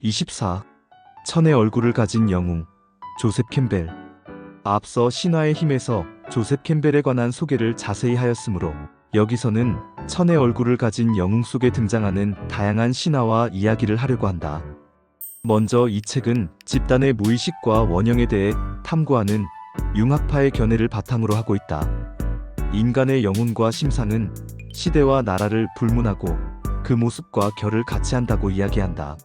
24. 천의 얼굴을 가진 영웅 조셉 캠벨. 앞서 신화의 힘에서 조셉 캠벨에 관한 소개를 자세히 하였으므로 여기서는 천의 얼굴을 가진 영웅 속에 등장하는 다양한 신화와 이야기를 하려고 한다. 먼저 이 책은 집단의 무의식과 원형에 대해 탐구하는 융학파의 견해를 바탕으로 하고 있다. 인간의 영혼과 심상은 시대와 나라를 불문하고 그 모습과 결을 같이 한다고 이야기한다.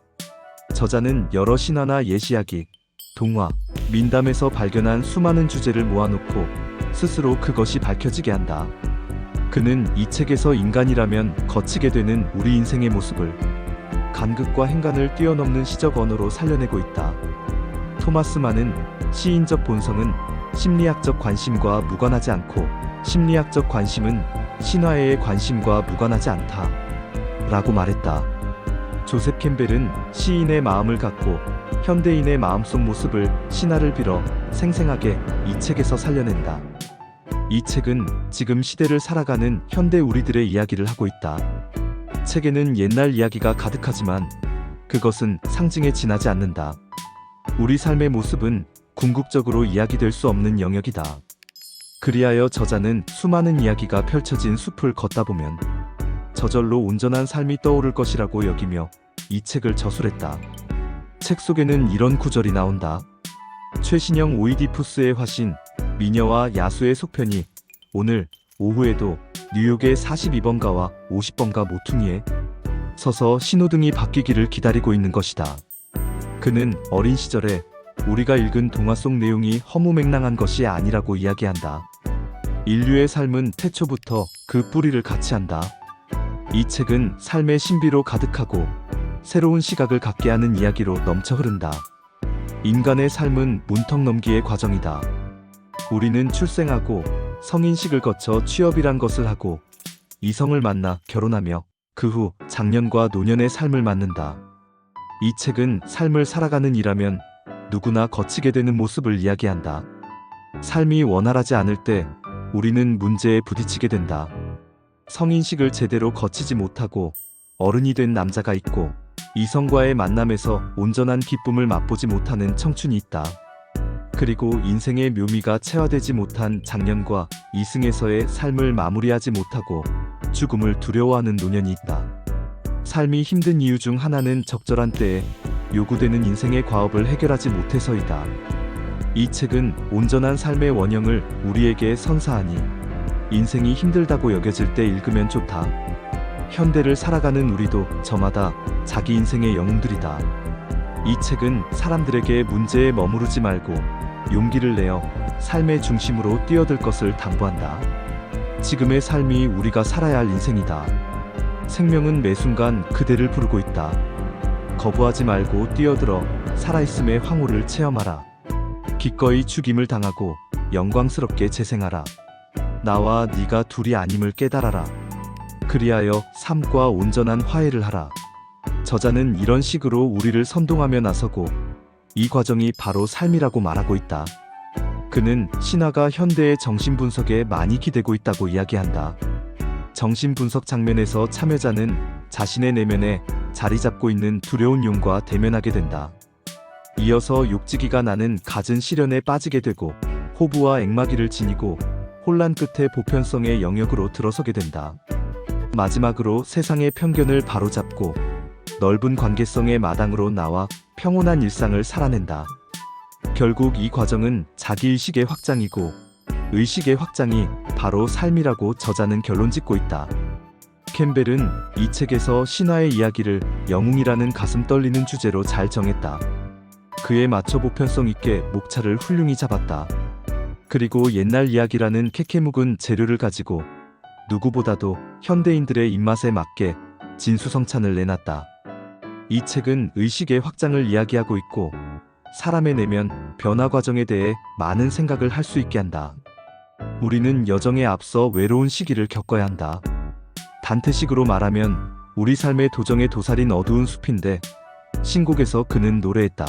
저자는 여러 신화나 예시야기, 동화, 민담에서 발견한 수많은 주제를 모아놓고 스스로 그것이 밝혀지게 한다. 그는 이 책에서 인간이라면 거치게 되는 우리 인생의 모습을 간극과 행간을 뛰어넘는 시적 언어로 살려내고 있다. 토마스 만은 시인적 본성은 심리학적 관심과 무관하지 않고 심리학적 관심은 신화의 관심과 무관하지 않다. 라고 말했다. 조셉 캠벨은 시인의 마음을 갖고 현대인의 마음속 모습을 신화를 빌어 생생하게 이 책에서 살려낸다. 이 책은 지금 시대를 살아가는 현대 우리들의 이야기를 하고 있다. 책에는 옛날 이야기가 가득하지만 그것은 상징에 지나지 않는다. 우리 삶의 모습은 궁극적으로 이야기될 수 없는 영역이다. 그리하여 저자는 수많은 이야기가 펼쳐진 숲을 걷다 보면 저절로 온전한 삶이 떠오를 것이라고 여기며 이 책을 저술했다. 책 속에는 이런 구절이 나온다. 최신형 오이디푸스의 화신, 미녀와 야수의 속편이 오늘 오후에도 뉴욕의 42번가와 50번가 모퉁이에 서서 신호등이 바뀌기를 기다리고 있는 것이다. 그는 어린 시절에 우리가 읽은 동화 속 내용이 허무맹랑한 것이 아니라고 이야기한다. 인류의 삶은 태초부터 그 뿌리를 같이 한다. 이 책은 삶의 신비로 가득하고 새로운 시각을 갖게 하는 이야기로 넘쳐 흐른다. 인간의 삶은 문턱 넘기의 과정이다. 우리는 출생하고 성인식을 거쳐 취업이란 것을 하고 이성을 만나 결혼하며 그 후 장년과 노년의 삶을 맞는다. 이 책은 삶을 살아가는 이라면 누구나 거치게 되는 모습을 이야기한다. 삶이 원활하지 않을 때 우리는 문제에 부딪히게 된다. 성인식을 제대로 거치지 못하고 어른이 된 남자가 있고 이성과의 만남에서 온전한 기쁨을 맛보지 못하는 청춘이 있다. 그리고 인생의 묘미가 체화되지 못한 장년과 이승에서의 삶을 마무리하지 못하고 죽음을 두려워하는 노년이 있다. 삶이 힘든 이유 중 하나는 적절한 때에 요구되는 인생의 과업을 해결하지 못해서이다. 이 책은 온전한 삶의 원형을 우리에게 선사하니 인생이 힘들다고 여겨질 때 읽으면 좋다. 현대를 살아가는 우리도 저마다 자기 인생의 영웅들이다. 이 책은 사람들에게 문제에 머무르지 말고 용기를 내어 삶의 중심으로 뛰어들 것을 당부한다. 지금의 삶이 우리가 살아야 할 인생이다. 생명은 매 순간 그대를 부르고 있다. 거부하지 말고 뛰어들어 살아있음의 황홀을 체험하라. 기꺼이 죽임을 당하고 영광스럽게 재생하라. 나와 네가 둘이 아님을 깨달아라. 그리하여 삶과 온전한 화해를 하라. 저자는 이런 식으로 우리를 선동하며 나서고 이 과정이 바로 삶이라고 말하고 있다. 그는 신화가 현대의 정신분석에 많이 기대고 있다고 이야기한다. 정신분석 장면에서 참여자는 자신의 내면에 자리 잡고 있는 두려운 용과 대면하게 된다. 이어서 욕지기가 나는 갖은 시련에 빠지게 되고 호부와 앵마기를 지니고 혼란 끝에 보편성의 영역으로 들어서게 된다. 마지막으로 세상의 편견을 바로잡고 넓은 관계성의 마당으로 나와 평온한 일상을 살아낸다. 결국 이 과정은 자기의식의 확장이고 의식의 확장이 바로 삶이라고 저자는 결론짓고 있다. 캠벨은 이 책에서 신화의 이야기를 영웅이라는 가슴 떨리는 주제로 잘 정했다. 그에 맞춰 보편성 있게 목차를 훌륭히 잡았다. 그리고 옛날 이야기라는 캐캐묵은 재료를 가지고 누구보다도 현대인들의 입맛에 맞게 진수성찬을 내놨다. 이 책은 의식의 확장을 이야기하고 있고 사람의 내면 변화 과정에 대해 많은 생각을 할 수 있게 한다. 우리는 여정에 앞서 외로운 시기를 겪어야 한다. 단테식으로 말하면 우리 삶의 도정에 도사린 어두운 숲인데 신곡에서 그는 노래했다.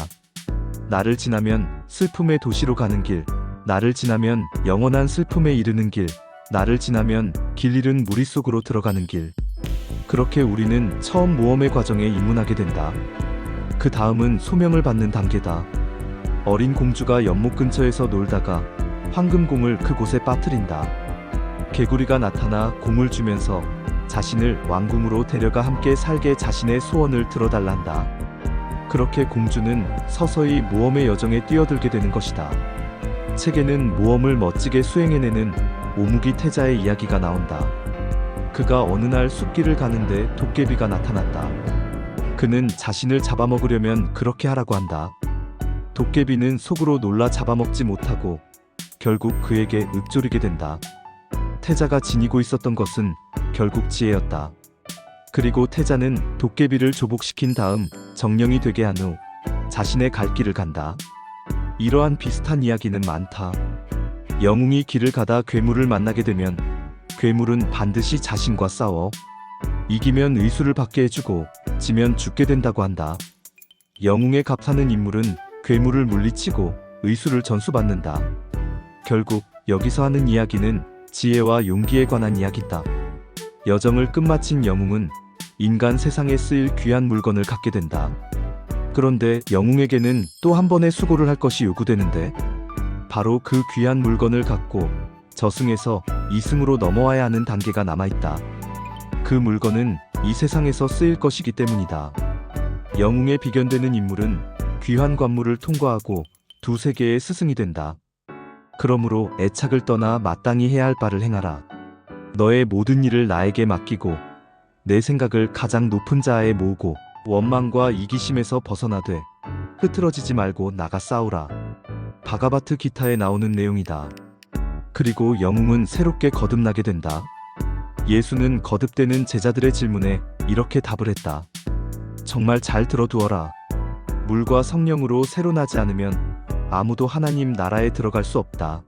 나를 지나면 슬픔의 도시로 가는 길, 나를 지나면 영원한 슬픔에 이르는 길, 나를 지나면 길 잃은 무리 속으로 들어가는 길. 그렇게 우리는 처음 모험의 과정에 입문하게 된다. 그 다음은 소명을 받는 단계다. 어린 공주가 연못 근처에서 놀다가 황금공을 그곳에 빠뜨린다. 개구리가 나타나 공을 주면서 자신을 왕궁으로 데려가 함께 살게 자신의 소원을 들어달란다. 그렇게 공주는 서서히 모험의 여정에 뛰어들게 되는 것이다. 책에는 모험을 멋지게 수행해내는 오무기 태자의 이야기가 나온다. 그가 어느 날 숲길을 가는데 도깨비가 나타났다. 그는 자신을 잡아먹으려면 그렇게 하라고 한다. 도깨비는 속으로 놀라 잡아먹지 못하고 결국 그에게 읊조리게 된다. 태자가 지니고 있었던 것은 결국 지혜였다. 그리고 태자는 도깨비를 조복시킨 다음 정령이 되게 한 후 자신의 갈 길을 간다. 이러한 비슷한 이야기는 많다. 영웅이 길을 가다 괴물을 만나게 되면 괴물은 반드시 자신과 싸워 이기면 의수를 받게 해주고 지면 죽게 된다고 한다. 영웅의 값하는 인물은 괴물을 물리치고 의수를 전수받는다. 결국 여기서 하는 이야기는 지혜와 용기에 관한 이야기다. 여정을 끝마친 영웅은 인간 세상에 쓰일 귀한 물건을 갖게 된다. 그런데 영웅에게는 또 한 번의 수고를 할 것이 요구되는데 바로 그 귀한 물건을 갖고 저승에서 이승으로 넘어와야 하는 단계가 남아있다. 그 물건은 이 세상에서 쓰일 것이기 때문이다. 영웅에 비견되는 인물은 귀한 관문을 통과하고 두세계의 스승이 된다. 그러므로 애착을 떠나 마땅히 해야 할 바를 행하라. 너의 모든 일을 나에게 맡기고 내 생각을 가장 높은 자아에 모으고 원망과 이기심에서 벗어나되 흐트러지지 말고 나가 싸우라. 바가바트 기타에 나오는 내용이다. 그리고 영웅은 새롭게 거듭나게 된다. 예수는 거듭되는 제자들의 질문에 이렇게 답을 했다. 정말 잘 들어두어라. 물과 성령으로 새로 나지 않으면 아무도 하나님 나라에 들어갈 수 없다.